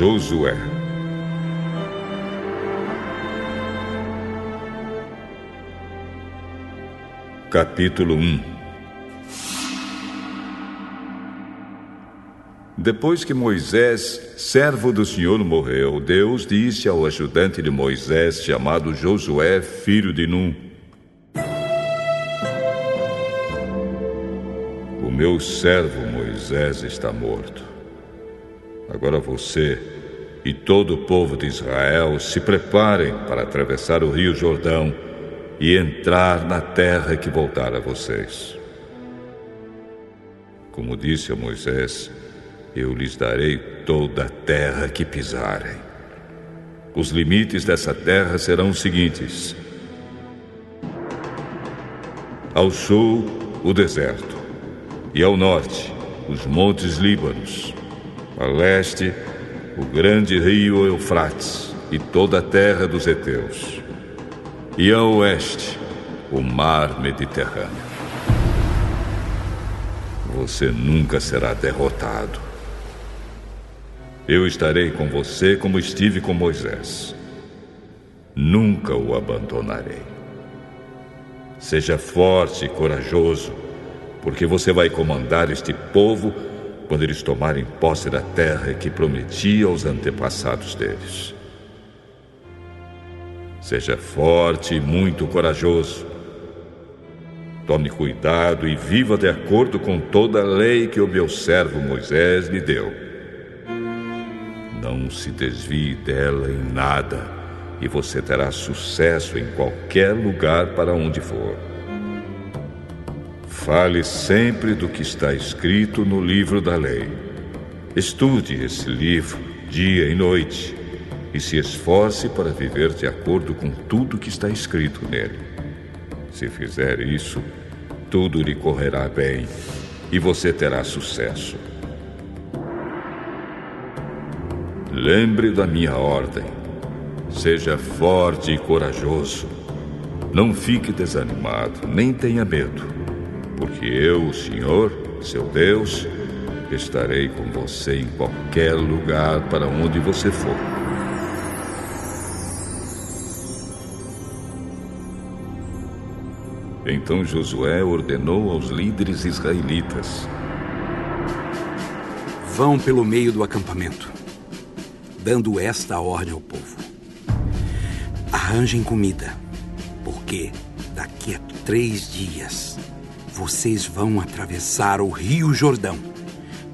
Josué. Capítulo 1. Depois que Moisés, servo do Senhor, morreu, Deus disse ao ajudante de Moisés, chamado Josué, filho de Num: O meu servo Moisés está morto. Agora você e todo o povo de Israel se preparem para atravessar o rio Jordão e entrar na terra que vou dar a vocês. Como disse a Moisés, eu lhes darei toda a terra que pisarem. Os limites dessa terra serão os seguintes: ao sul, o deserto, e ao norte, os montes Líbanos, a leste, o grande rio Eufrates e toda a terra dos heteus, e a oeste, o mar Mediterrâneo. Você nunca será derrotado. Eu estarei com você como estive com Moisés. Nunca o abandonarei. Seja forte e corajoso, porque você vai comandar este povo quando eles tomarem posse da terra que prometi aos antepassados deles. Seja forte e muito corajoso. Tome cuidado e viva de acordo com toda a lei que o meu servo Moisés lhe deu. Não se desvie dela em nada, e você terá sucesso em qualquer lugar para onde for. Fale sempre do que está escrito no livro da lei. Estude esse livro dia e noite, e se esforce para viver de acordo com tudo que está escrito nele. Se fizer isso, tudo lhe correrá bem e você terá sucesso. Lembre da minha ordem. Seja forte e corajoso. Não fique desanimado, nem tenha medo, porque eu, o Senhor, seu Deus, estarei com você em qualquer lugar para onde você for. Então Josué ordenou aos líderes israelitas: Vão pelo meio do acampamento, dando esta ordem ao povo: arranjem comida, porque daqui a 3 dias vocês vão atravessar o rio Jordão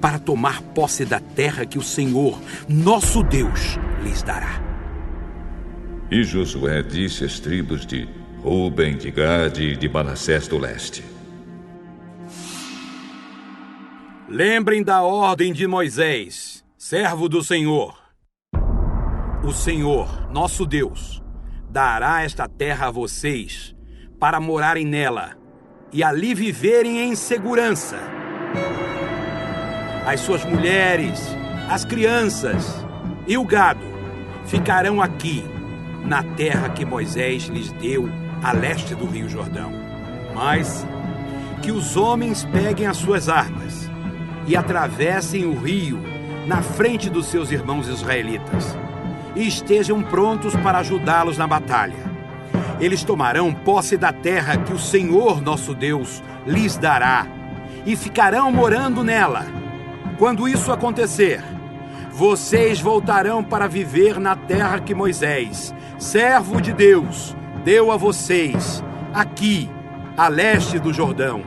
para tomar posse da terra que o Senhor, nosso Deus, lhes dará. E Josué disse às tribos de Ruben, de Gade e de Manassés do leste: Lembrem da ordem de Moisés, servo do Senhor. O Senhor, nosso Deus, dará esta terra a vocês para morarem nela e ali viverem em segurança. As suas mulheres, as crianças e o gado ficarão aqui, na terra que Moisés lhes deu a leste do rio Jordão. Mas que os homens peguem as suas armas e atravessem o rio na frente dos seus irmãos israelitas e estejam prontos para ajudá-los na batalha. Eles tomarão posse da terra que o Senhor, nosso Deus, lhes dará e ficarão morando nela. Quando isso acontecer, vocês voltarão para viver na terra que Moisés, servo de Deus, deu a vocês, aqui, a leste do Jordão.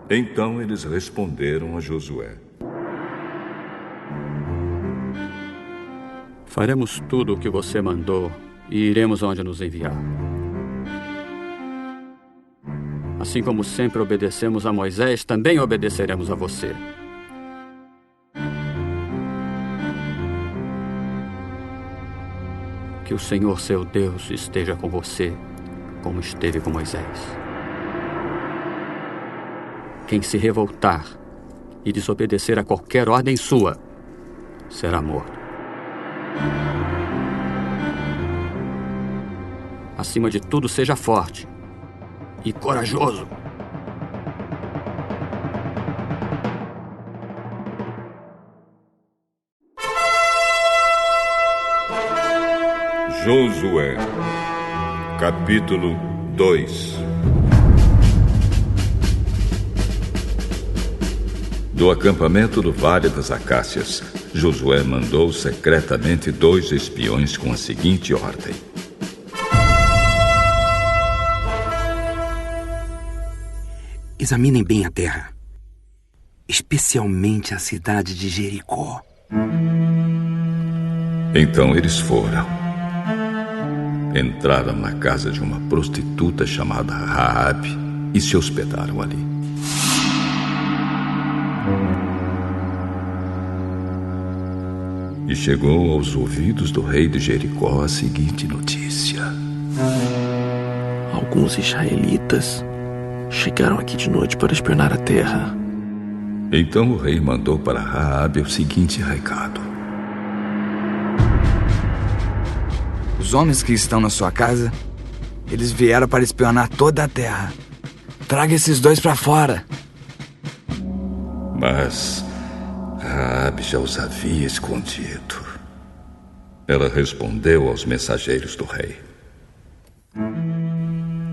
Então eles responderam a Josué: Faremos tudo o que você mandou e iremos onde nos enviar. Assim como sempre obedecemos a Moisés, também obedeceremos a você. Que o Senhor, seu Deus, esteja com você, como esteve com Moisés. Quem se revoltar e desobedecer a qualquer ordem sua, será morto. Acima de tudo, seja forte e corajoso. Josué, capítulo 2. Do acampamento do Vale das Acácias, Josué mandou secretamente 2 espiões com a seguinte ordem: examinem bem a terra, especialmente a cidade de Jericó. Então eles foram. Entraram na casa de uma prostituta chamada Raabe e se hospedaram ali. E chegou aos ouvidos do rei de Jericó a seguinte notícia: alguns israelitas chegaram aqui de noite para espionar a terra. Então o rei mandou para Raabe o seguinte recado: os homens que estão na sua casa, eles vieram para espionar toda a terra. Traga esses 2 para fora. Mas Raabe já os havia escondido. Ela respondeu aos mensageiros do rei: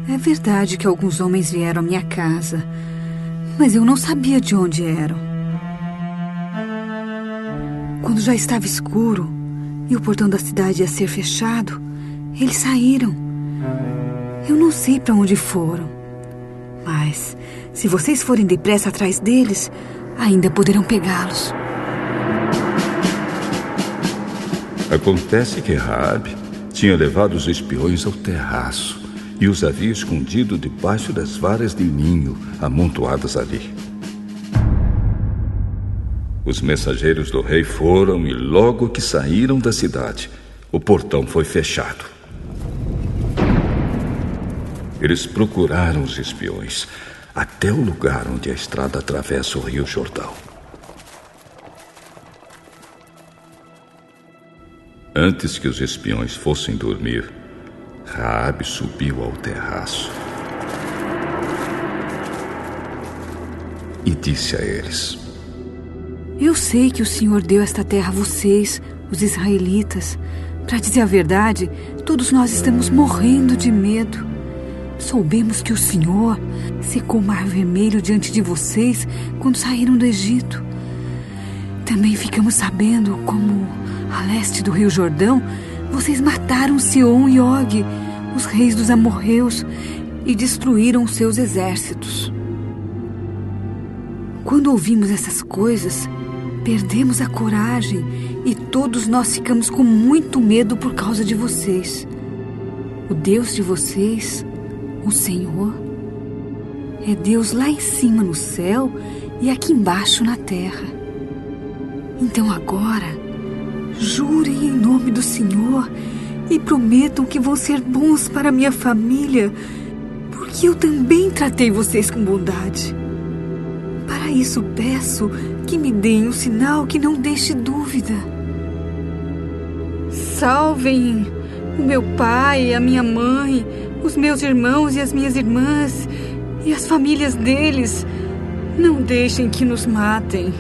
é verdade que alguns homens vieram à minha casa, mas eu não sabia de onde eram. Quando já estava escuro e o portão da cidade ia ser fechado, eles saíram. Eu não sei para onde foram, mas se vocês forem depressa atrás deles, ainda poderão pegá-los. Acontece que Raabe tinha levado os espiões ao terraço e os havia escondido debaixo das varas de linho amontoadas ali. Os mensageiros do rei foram e logo que saíram da cidade, o portão foi fechado. Eles procuraram os espiões até o lugar onde a estrada atravessa o Rio Jordão. Antes que os espiões fossem dormir, Raabe subiu ao terraço e disse a eles: eu sei que o Senhor deu esta terra a vocês, os israelitas. Para dizer a verdade, todos nós estamos morrendo de medo. Soubemos que o Senhor secou o Mar Vermelho diante de vocês quando saíram do Egito. Também ficamos sabendo como, a leste do Rio Jordão, vocês mataram Sihon e Og, os reis dos amorreus, e destruíram os seus exércitos. Quando ouvimos essas coisas, perdemos a coragem e todos nós ficamos com muito medo por causa de vocês. O Deus de vocês, o Senhor, é Deus lá em cima no céu e aqui embaixo na terra. Então agora, jurem em nome do Senhor e prometam que vão ser bons para minha família, porque eu também tratei vocês com bondade. Para isso peço que me deem um sinal que não deixe dúvida. Salvem o meu pai, a minha mãe, os meus irmãos e as minhas irmãs e as famílias deles. Não deixem que nos matem.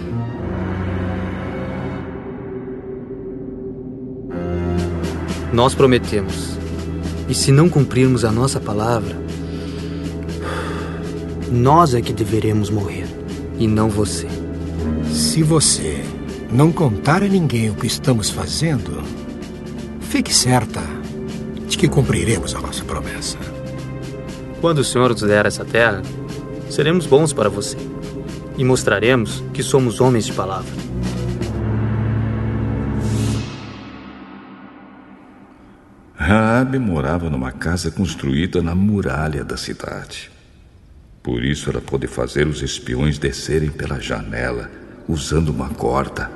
Nós prometemos. E se não cumprirmos a nossa palavra, nós é que deveremos morrer, e não você. Se você não contar a ninguém o que estamos fazendo, fique certa de que cumpriremos a nossa promessa. Quando o Senhor nos der essa terra, seremos bons para você e mostraremos que somos homens de palavra. Raabe morava numa casa construída na muralha da cidade. Por isso ela pôde fazer os espiões descerem pela janela, usando uma corda.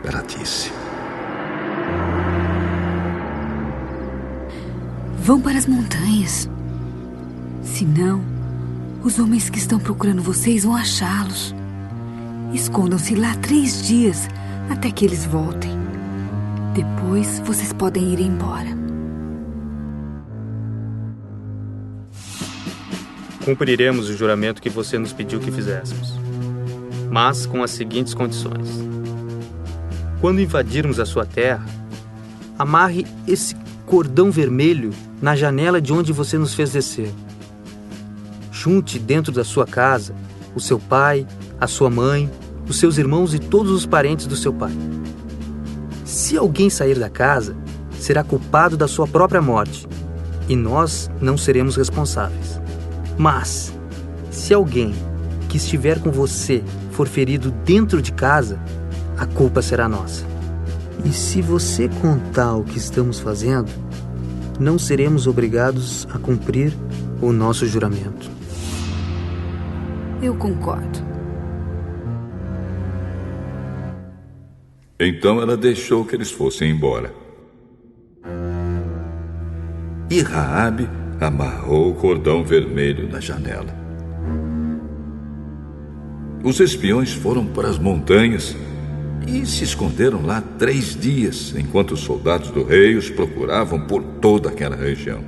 Ela disse: vão para as montanhas. Senão, os homens que estão procurando vocês vão achá-los. Escondam-se lá 3 dias até que eles voltem. Depois vocês podem ir embora. Cumpriremos o juramento que você nos pediu que fizéssemos, mas com as seguintes condições. Quando invadirmos a sua terra, amarre esse cordão vermelho na janela de onde você nos fez descer. Junte dentro da sua casa o seu pai, a sua mãe, os seus irmãos e todos os parentes do seu pai. Se alguém sair da casa, será culpado da sua própria morte, e nós não seremos responsáveis. Mas, se alguém que estiver com você for ferido dentro de casa, a culpa será nossa. E se você contar o que estamos fazendo, não seremos obrigados a cumprir o nosso juramento. Eu concordo. Então ela deixou que eles fossem embora. E Raabe amarrou o cordão vermelho na janela. Os espiões foram para as montanhas e se esconderam lá 3 dias, enquanto os soldados do rei os procuravam por toda aquela região.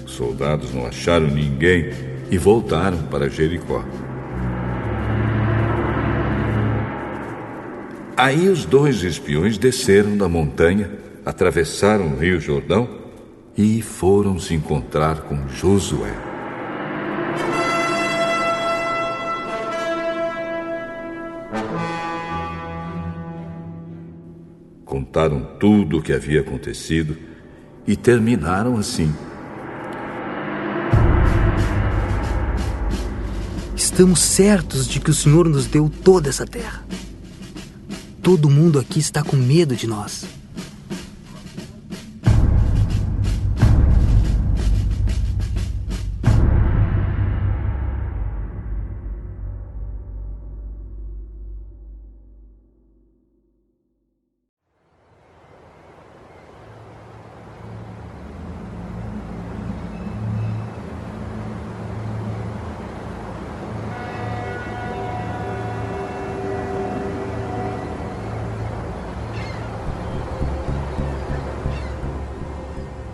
Os soldados não acharam ninguém e voltaram para Jericó. Aí os 2 espiões desceram da montanha, atravessaram o rio Jordão e foram se encontrar com Josué. Contaram tudo o que havia acontecido e terminaram assim: Estamos certos de que o Senhor nos deu toda essa terra. Todo mundo aqui está com medo de nós.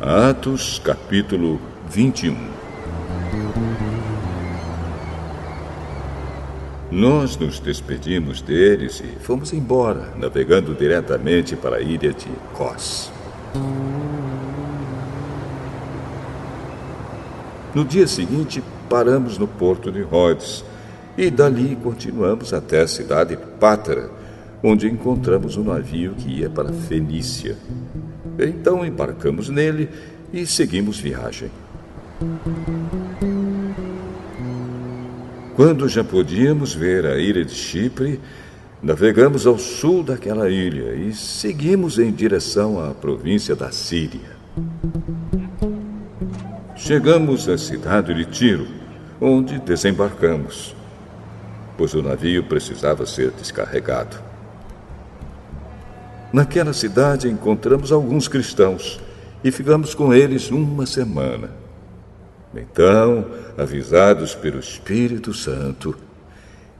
Atos, capítulo 21. Nós nos despedimos deles e fomos embora, navegando diretamente para a ilha de Cós. No dia seguinte, paramos no porto de Rhodes e dali continuamos até a cidade de Pátara, onde encontramos um navio que ia para Fenícia. Então embarcamos nele e seguimos viagem. Quando já podíamos ver a ilha de Chipre, navegamos ao sul daquela ilha e seguimos em direção à província da Síria. Chegamos à cidade de Tiro, onde desembarcamos, pois o navio precisava ser descarregado. Naquela cidade encontramos alguns cristãos e ficamos com eles 1 semana. Então, avisados pelo Espírito Santo,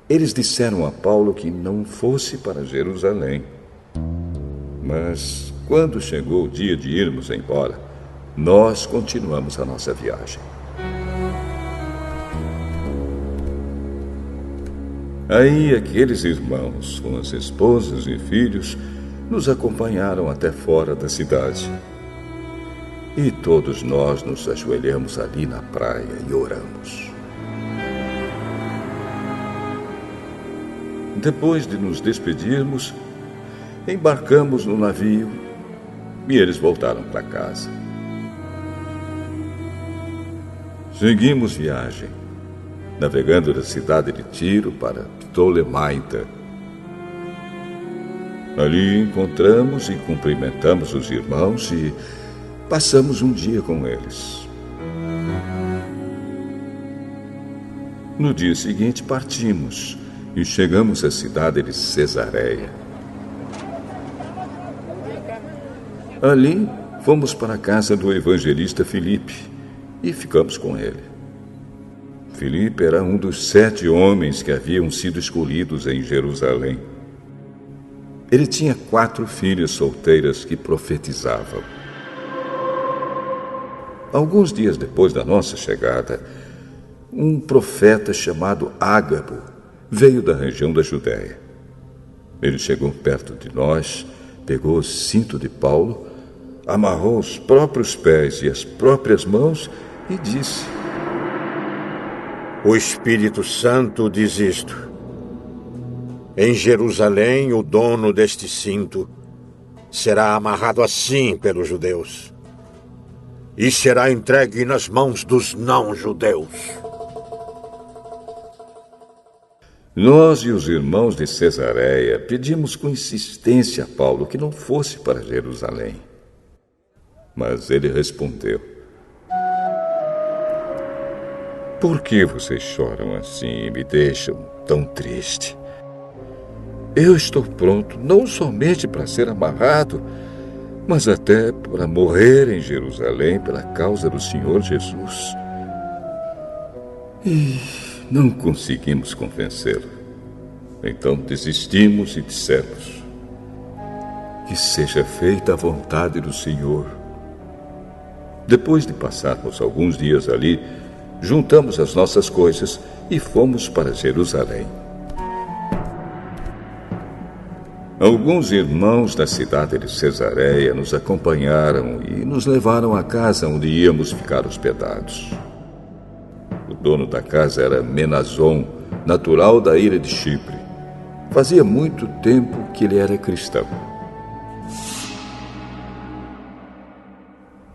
eles disseram a Paulo que não fosse para Jerusalém. Mas, quando chegou o dia de irmos embora, nós continuamos a nossa viagem. Aí, aqueles irmãos, com as esposas e filhos, nos acompanharam até fora da cidade. E todos nós nos ajoelhamos ali na praia e oramos. Depois de nos despedirmos, embarcamos no navio e eles voltaram para casa. Seguimos viagem, navegando da cidade de Tiro para Ptolemaida. Ali encontramos e cumprimentamos os irmãos e passamos um dia com eles. No dia seguinte partimos e chegamos à cidade de Cesareia. Ali fomos para a casa do evangelista Filipe e ficamos com ele. Filipe era um dos 7 homens que haviam sido escolhidos em Jerusalém. Ele tinha 4 filhas solteiras que profetizavam. Alguns dias depois da nossa chegada, um profeta chamado Ágabo veio da região da Judéia. Ele chegou perto de nós pegou o cinto de Paulo, amarrou os próprios pés e as próprias mãos e disse: O Espírito Santo diz isto: em Jerusalém, o dono deste cinto será amarrado assim pelos judeus e será entregue nas mãos dos não-judeus. Nós e os irmãos de Cesareia pedimos com insistência a Paulo que não fosse para Jerusalém. Mas ele respondeu: Por que vocês choram assim e me deixam tão triste? Eu estou pronto não somente para ser amarrado, mas até para morrer em Jerusalém pela causa do Senhor Jesus. E não conseguimos convencê-lo. Então desistimos e dissemos: Que seja feita a vontade do Senhor. Depois de passarmos alguns dias ali, juntamos as nossas coisas e fomos para Jerusalém. Alguns irmãos da cidade de Cesareia nos acompanharam e nos levaram à casa onde íamos ficar hospedados. O dono da casa era Menazon, natural da ilha de Chipre. Fazia muito tempo que ele era cristão.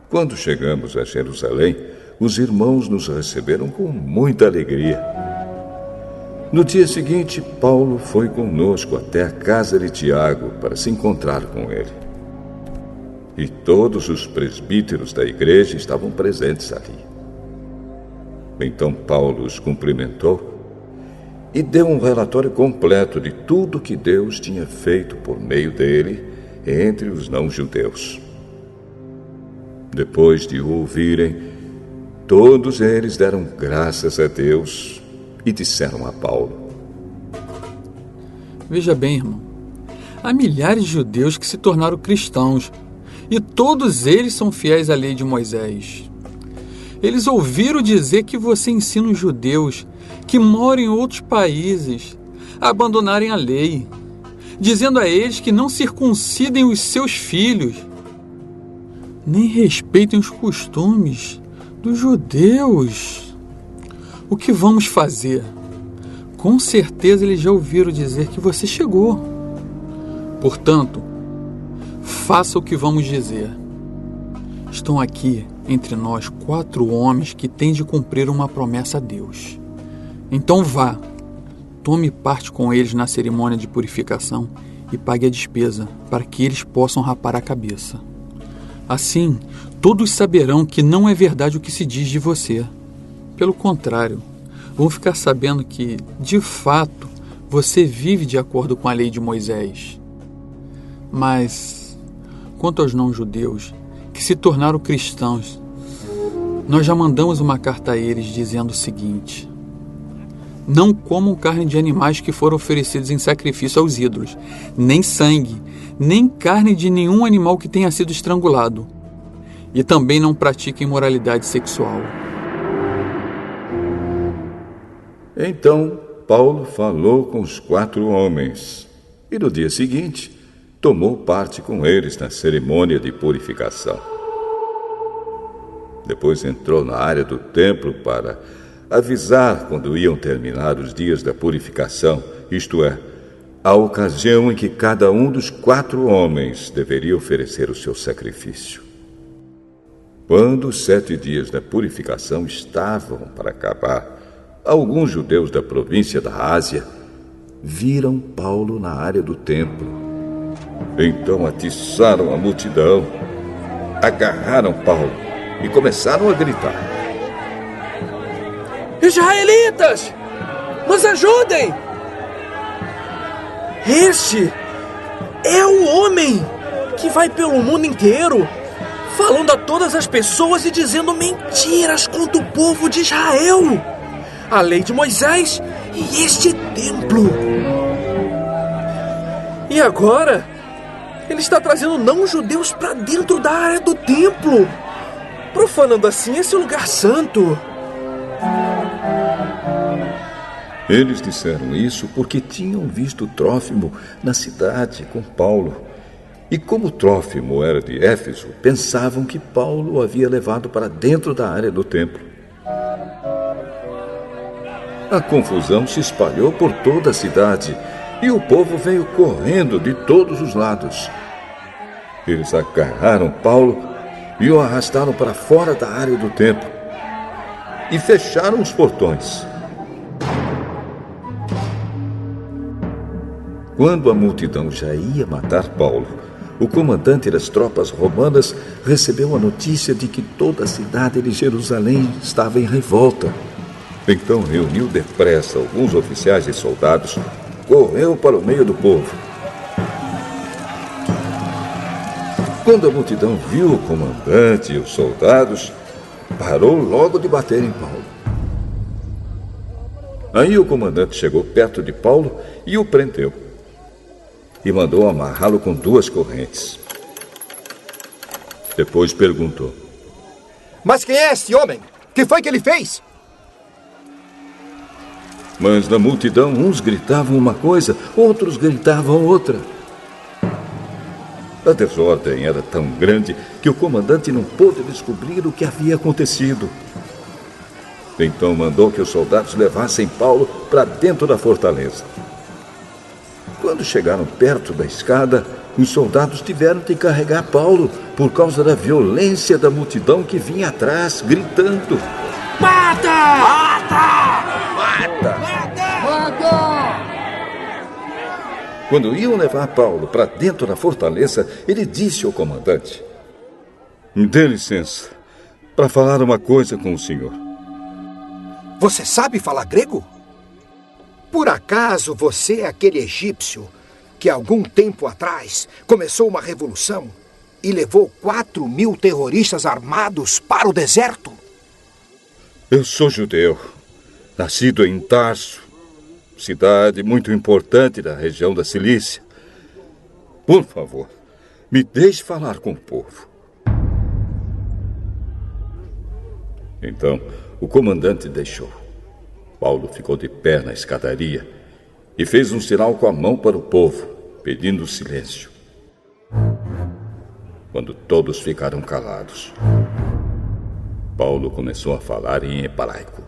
Quando chegamos a Jerusalém, os irmãos nos receberam com muita alegria. No dia seguinte, Paulo foi conosco até a casa de Tiago para se encontrar com ele. E todos os presbíteros da igreja estavam presentes ali. Então Paulo os cumprimentou e deu um relatório completo de tudo que Deus tinha feito por meio dele entre os não-judeus. Depois de o ouvirem, todos eles deram graças a Deus e disseram a Paulo: Veja bem, irmão, há milhares de judeus que se tornaram cristãos e todos eles são fiéis à lei de Moisés. Eles ouviram dizer que você ensina os judeus que moram em outros países a abandonarem a lei, dizendo a eles que não circuncidem os seus filhos, nem respeitem os costumes dos judeus. O que vamos fazer? Com certeza eles já ouviram dizer que você chegou. Portanto, faça o que vamos dizer. Estão aqui entre nós 4 homens que têm de cumprir uma promessa a Deus. Então vá, tome parte com eles na cerimônia de purificação e pague a despesa para que eles possam rapar a cabeça. Assim, todos saberão que não é verdade o que se diz de você. Pelo contrário, vão ficar sabendo que, de fato, você vive de acordo com a lei de Moisés. Mas, quanto aos não-judeus, que se tornaram cristãos, nós já mandamos uma carta a eles dizendo o seguinte: não comam carne de animais que foram oferecidos em sacrifício aos ídolos, nem sangue, nem carne de nenhum animal que tenha sido estrangulado. E também não pratiquem imoralidade sexual. Então Paulo falou com os 4 homens e no dia seguinte tomou parte com eles na cerimônia de purificação. Depois entrou na área do templo para avisar quando iam terminar os dias da purificação, isto é, a ocasião em que cada um dos 4 homens deveria oferecer o seu sacrifício. Quando os 7 dias da purificação estavam para acabar, alguns judeus da província da Ásia viram Paulo na área do templo. Então atiçaram a multidão, agarraram Paulo e começaram a gritar: Israelitas, nos ajudem! Este é o homem que vai pelo mundo inteiro falando a todas as pessoas e dizendo mentiras contra o povo de Israel, a lei de Moisés e este templo. E agora, ele está trazendo não-judeus para dentro da área do templo, profanando assim esse lugar santo. Eles disseram isso porque tinham visto Trófimo na cidade com Paulo E como Trófimo era de Éfeso, pensavam que Paulo o havia levado para dentro da área do templo. A confusão se espalhou por toda a cidade e o povo veio correndo de todos os lados. Eles agarraram Paulo e o arrastaram para fora da área do templo e fecharam os portões. Quando a multidão já ia matar Paulo, o comandante das tropas romanas recebeu a notícia de que toda a cidade de Jerusalém estava em revolta. Então reuniu depressa alguns oficiais e soldados, correu para o meio do povo. Quando a multidão viu o comandante e os soldados, parou logo de bater em Paulo. Aí o comandante chegou perto de Paulo e o prendeu. E mandou amarrá-lo com 2 correntes. Depois perguntou: Mas quem é esse homem? O que foi que ele fez? Mas na multidão uns gritavam uma coisa, outros gritavam outra. A desordem era tão grande que o comandante não pôde descobrir o que havia acontecido. Então mandou que os soldados levassem Paulo para dentro da fortaleza. Quando chegaram perto da escada, os soldados tiveram de carregar Paulo por causa da violência da multidão que vinha atrás, gritando: Mata! Mata! Mata! Mata! Quando iam levar Paulo para dentro da fortaleza, ele disse ao comandante: Me dê licença para falar uma coisa com o senhor. Você sabe falar grego? Por acaso você é aquele egípcio que algum tempo atrás começou uma revolução e levou 4.000 terroristas armados para o deserto? Eu sou judeu, nascido em Tarso, cidade muito importante da região da Cilícia. Por favor, me deixe falar com o povo. Então, o comandante deixou. Paulo ficou de pé na escadaria e fez um sinal com a mão para o povo, pedindo silêncio. Quando todos ficaram calados, Paulo começou a falar em hebraico.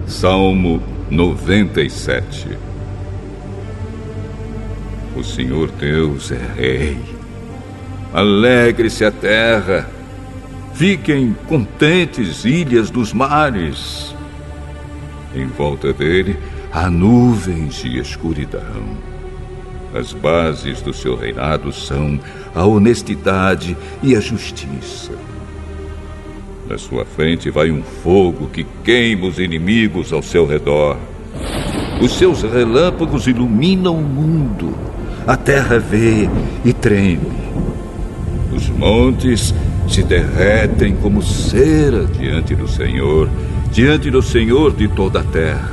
Salmo 97. O Senhor Deus é Rei. Alegre-se a terra. Fiquem contentes, ilhas dos mares. Em volta dele há nuvens e escuridão. As bases do seu reinado são a honestidade e a justiça. Na sua frente vai um fogo que queima os inimigos ao seu redor. Os seus relâmpagos iluminam o mundo. A terra vê e treme. Os montes se derretem como cera diante do Senhor de toda a terra.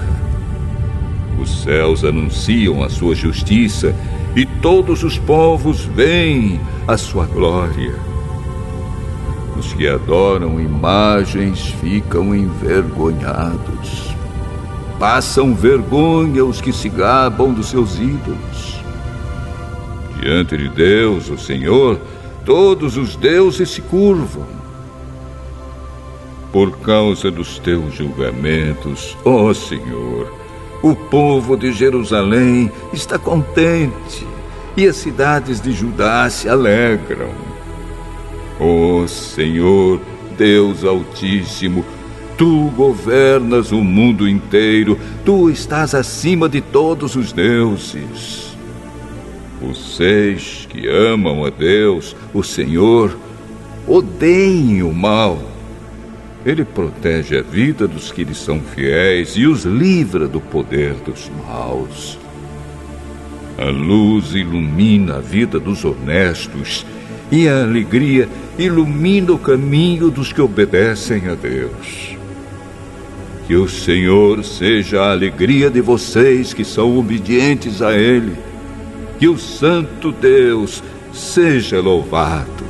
Os céus anunciam a sua justiça e todos os povos veem a sua glória. Os que adoram imagens ficam envergonhados. Passam vergonha os que se gabam dos seus ídolos. Diante de Deus, o Senhor, todos os deuses se curvam. Por causa dos teus julgamentos, ó Senhor, o povo de Jerusalém está contente e as cidades de Judá se alegram. Ó Senhor, Deus Altíssimo, Tu governas o mundo inteiro, Tu estás acima de todos os deuses. Os 6 que amam a Deus, o Senhor, odeiem o mal. Ele protege a vida dos que lhe são fiéis e os livra do poder dos maus. A luz ilumina a vida dos honestos e a alegria ilumina o caminho dos que obedecem a Deus. Que o Senhor seja a alegria de vocês que são obedientes a Ele. e o Santo Deus seja louvado.